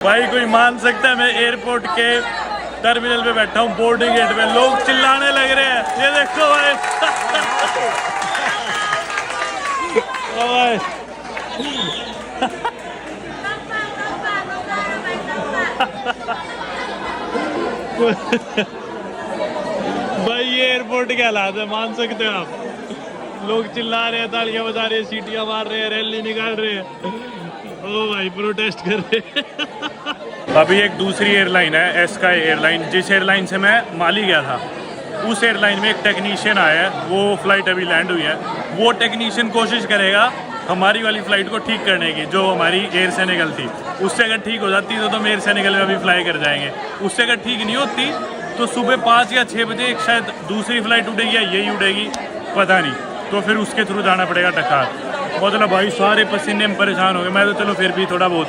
भाई कोई मान सकता है मैं एयरपोर्ट के टर्मिनल पे बैठा हूँ, बोर्डिंग गेट पे लोग चिल्लाने लग रहे हैं। ये देखो भाई ओ भाई भाई ये एयरपोर्ट के हालात है, मान सकते हो आप। लोग चिल्ला रहे हैं, तालियां बजा रहे हैं, सीटियां मार रहे हैं, रैली निकाल रहे हैं, ओ भाई प्रोटेस्ट कर रहे हैं। अभी एक दूसरी एयरलाइन है, स्काई एयरलाइन, जिस एयरलाइन से मैं माली गया था उस एयरलाइन में एक टेक्नीशियन आया है। वो फ्लाइट अभी लैंड हुई है। वो टेक्नीशियन कोशिश करेगा हमारी वाली फ़्लाइट को ठीक करने की, जो हमारी एयर सेनेगल थी। उससे अगर ठीक हो जाती तो हम एयर सेनेगल में अभी फ्लाई कर जाएंगे। उससे अगर ठीक नहीं होती तो सुबह 5 या 6 बजे एक शायद दूसरी फ़्लाइट उड़ेगी या यही उड़ेगी, पता नहीं। तो फिर उसके थ्रू जाना पड़ेगा ढकार। मतलब भाई सारे पसीने में परेशान हो गए। मैं तो चलो फिर भी थोड़ा बहुत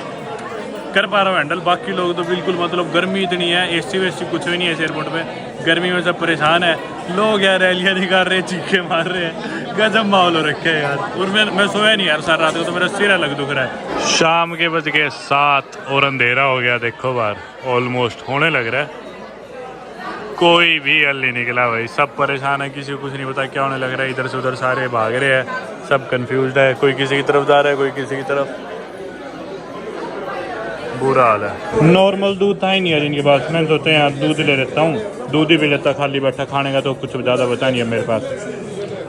कर पा रहा हूँ हैंडल, बाकी लोग तो बिल्कुल, मतलब गर्मी इतनी है, एसी वेसी कुछ भी नहीं है इस एयरपोर्ट पे। गर्मी में सब परेशान है। लोग यार रैलियाँ निकाल रहे हैं, चीखे मार रहे हैं, गजब माहौल हो रखे है यार। और मैं सोया नहीं यार सारी रात को, तो मेरा सिर अलग दुख रहा है। शाम के बज गए 7 और अंधेरा हो गया। देखो बाहर ऑलमोस्ट होने लग रहा है। कोई भी हल नहीं निकला भाई, सब परेशान है, किसी को कुछ नहीं पता क्या होने लग रहा है। इधर से उधर सारे भाग रहे हैं, सब कंफ्यूज्ड है। कोई किसी की तरफ जा रहा है, कोई किसी की तरफ। बुरा हाल है। नॉर्मल दूध था ही नहीं यार इनके पास। मैं सोचते हैं यार दूध ले लेता हूँ, दूध ही पी लेता, खाली बैठा खाने का तो कुछ ज़्यादा बचा नहीं है मेरे पास।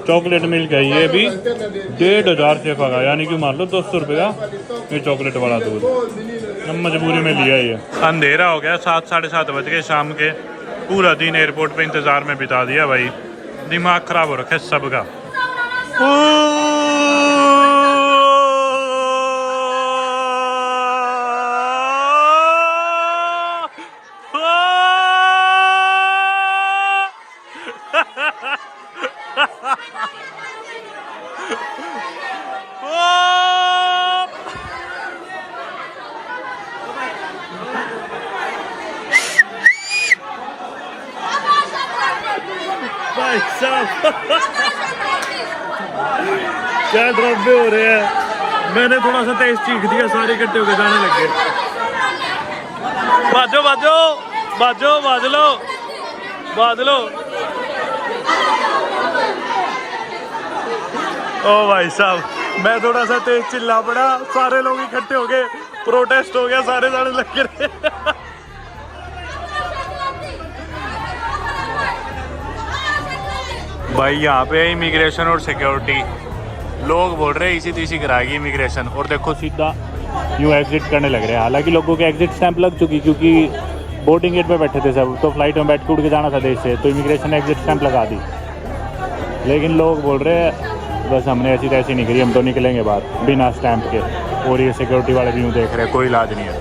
चॉकलेट मिल्क है ये भी 1500 शेफा का, यानी कि मान लो 200 रुपये का ये चॉकलेट वाला दूध। हम मजबूरी में लिया ये। अंधेरा हो गया, 7 साढ़े 7 बज गए शाम के। पूरा दिन एयरपोर्ट पे इंतज़ार में बिता दिया भाई। दिमाग ख़राब हो रखा है सबका। भाई साहब क्या ड्रामे हो रहे हैं। मैंने थोड़ा सा तेज चीख दिया, सारे इकट्ठे होकर जाने लगे। बाजो बाजो बाजो, बाज लो बाज लो। ओ भाई साहब मैं थोड़ा सा तेज चिल्ला पड़ा, सारे लोग इकट्ठे हो गए, प्रोटेस्ट हो गया, सारे जाने लग गए। भाई यहाँ पे इमिग्रेशन और सिक्योरिटी, लोग बोल रहे हैं इसी तीसी कराएगी इमिग्रेशन, और देखो सीधा यूँ एग्जिट करने लग रहे हैं। हालांकि लोगों के एग्जिट स्टैंप लग चुकी, क्योंकि बोर्डिंग गेट पे बैठे थे सब, तो फ्लाइट में बैठ के उड़ के जाना था देश से, तो इमिग्रेशन ने एग्जिट स्टैंप लगा दी। लेकिन लोग बोल रहे हैं बस हमने ऐसी तैसी नहीं करी, हम तो निकलेंगे बाहर बिना स्टैंप के। और ये सिक्योरिटी वाले भी यूँ देख रहे हैं, कोई इलाज नहीं है।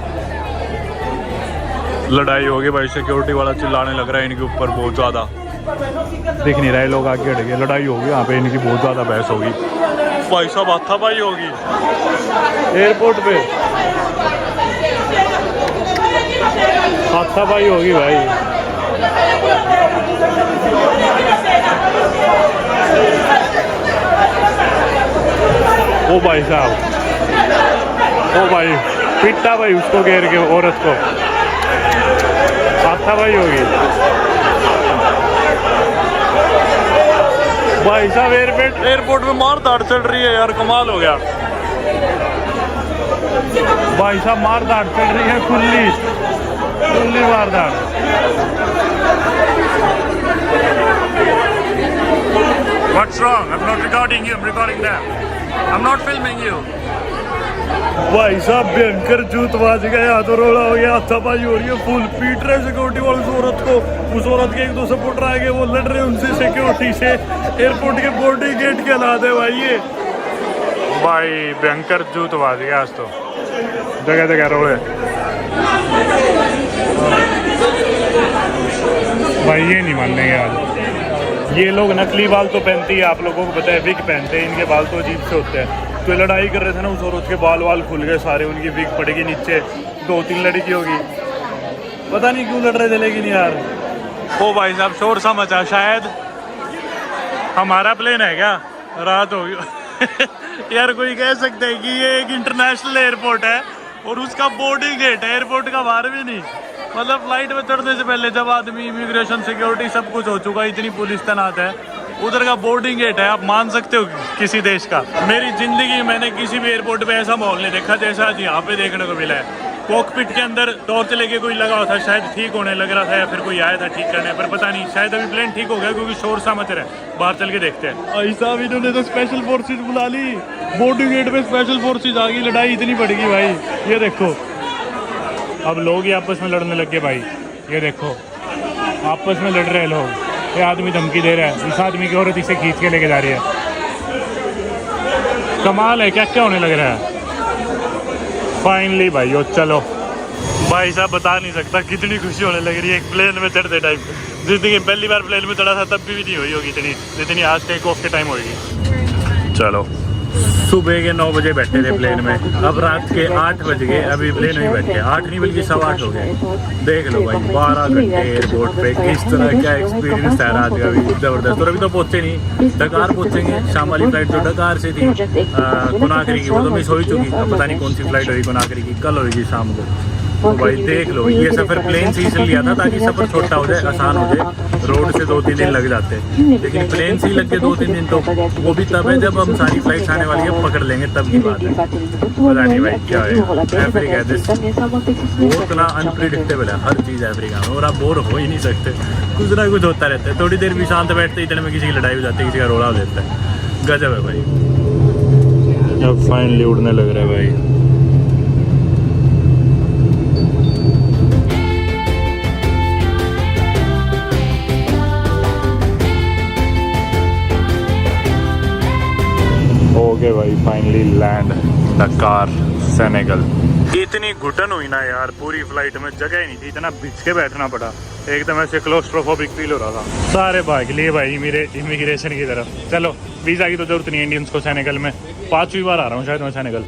लड़ाई होगी भाई, सिक्योरिटी वाला चिल्लाने लग रहा है इनके ऊपर बहुत ज़्यादा। दिख नहीं रहे, लोग आगे हट गए, लड़ाई होगी यहाँ पे इनकी, बहुत ज़्यादा बहस होगी भाई साहब, हाथापाई होगी एयरपोर्ट पे, हाथापाई होगी भाई। ओ भाई साहब, ओ भाई पिटा भाई उसको घेर के, औरत को, हाथापाई होगी भाई साहब। एयरपोर्ट में मार धाड़ चल रही है यार, कमाल हो गया भाई साहब। मार धाड़ चल रही है, खुली मार धाड़। What's wrong? I'm not recording you. I'm recording them. I'm not filming you. भाई साहब भयंकर जूत बाज गए, हाथों रोड़ा हो गया, हाथापाई हो रही है, फुल पीट रहे सिक्योरिटी वाले उस औरत को। उस औरत के 1-2 सपोर्टर आ गए, वो लड़ रहे उनसे सिक्योरिटी से। एयरपोर्ट के बोर्डिंग गेट के हालात है भाई ये। भाई भयंकर जूत बाज गया आज तो, जगह जगह रोड़े भाई। ये नहीं मानने यार, ये लोग नकली बाल तो पहनती है, आप लोगों को पता है, विग पहनते हैं, इनके बाल तो अजीब से होते हैं। तो लड़ाई कर रहे थे ना, उस औरत के बाल खुल गए सारे, उनकी विग पड़ेगी नीचे, 2-3 लड़की होगी, पता नहीं क्यों लड़ रहे थे, लेकिन यार ओ भाई साहब शोर सा मचा। शायद हमारा प्लेन है क्या, रात होगी यार। कोई कह सकता है कि ये एक इंटरनेशनल एयरपोर्ट है, और उसका बोर्डिंग गेट है, एयरपोर्ट का बाहर भी नहीं। मतलब फ्लाइट में चढ़ने से पहले जब आदमी इमिग्रेशन सिक्योरिटी सब कुछ हो चुका, इतनी पुलिस तैनात है, उधर का बोर्डिंग गेट है। आप मान सकते हो किसी देश का। मेरी जिंदगी में मैंने किसी भी एयरपोर्ट पे ऐसा माहौल नहीं देखा जैसा आज यहाँ पे देखने को मिला है। कॉकपिट के अंदर टॉर्च लेके कोई लगा हुआ था, शायद ठीक होने लग रहा था या फिर कोई आया था ठीक करने, पर पता नहीं, शायद अभी प्लेन ठीक हो गया क्योंकि शोर सा मच रहा है। बाहर चल के देखते हैं। ऐसा भी इन्होंने तो स्पेशल फोर्सेज बुला ली, बोर्डिंग गेट पे स्पेशल फोर्सेज आ गई, लड़ाई इतनी बढ़ गई भाई। ये देखो अब लोग ही आपस में लड़ने लग गए भाई। ये देखो आपस में लड़ रहे हैं लोग। ये आदमी धमकी दे रहा है, इस आदमी की औरत इसे खींच के लेके जा रही है। कमाल है, क्या क्या होने लग रहा है। फाइनली भाई ओ चलो भाई साहब, बता नहीं सकता कितनी खुशी होने लग रही है एक प्लेन में चढ़ते टाइम। जिंदगी में पहली बार प्लेन में चढ़ा था तब भी नहीं हुई होगी इतनी जितनी आज टेक ऑफ के टाइम होगी। चलो सुबह के 9 बजे बैठे थे प्लेन में, अब रात के 8 बज गए, अभी प्लेन में बैठे 8 नहीं बल्कि 8:15 हो गए। देख लो भाई 12 घंटे एयरपोर्ट पे, किस तरह क्या एक्सपीरियंस है रात का भी जबरदस्त। और अभी तो पहुंचे नहीं, डकार पहुंचेंगे। शाम वाली फ्लाइट जो डकार से थी कोनाक्री की, वो तो मिस हो ही चुकी। अब पता नहीं कौन सी फ्लाइट होगी कोनाक्री की, कल होगी शाम को। तो भाई देख लो, ये सफ़र प्लेन से इसलिए लिया था ताकि सफ़र छोटा हो जाए, आसान हो जाए। रोड से 2-3 दिन लग जाते हैं, लेकिन प्लेन से ही लग के 2-3 दिन, तो वो भी तब है जब हम सारी फ्लाइट्स आने वाली है, पकड़ लेंगे तब की बात है। पता नहीं भाई क्या है अफ्रीका, वो इतना अनप्रिडिक्टेबल है हर चीज़ अफ्रीका में, और आप बोर हो ही नहीं सकते। कुछ ना कुछ होता रहता है, थोड़ी देर भी शांत बैठते इतने में किसी की लड़ाई हो जाती है, किसी का रोड़ा हो जाता है। गजब है भाई। अब फाइनली उड़ने लग रहा है भाई। ओके भाई फाइनली लैंड डकार सेनेगल। इतनी घुटन हुई ना यार, पूरी फ्लाइट में जगह ही नहीं थी, इतना बिछ के बैठना पड़ा, एकदम ऐसे क्लोस्ट्रोफोबिक फील हो रहा था। सारे भाग लिए भाई मेरे इमिग्रेशन की तरफ। चलो वीज़ा की तो जरूरत नहीं है इंडियंस को सेनेगल में, 5वीं बार आ रहा हूँ शायद मैं सेनेगल।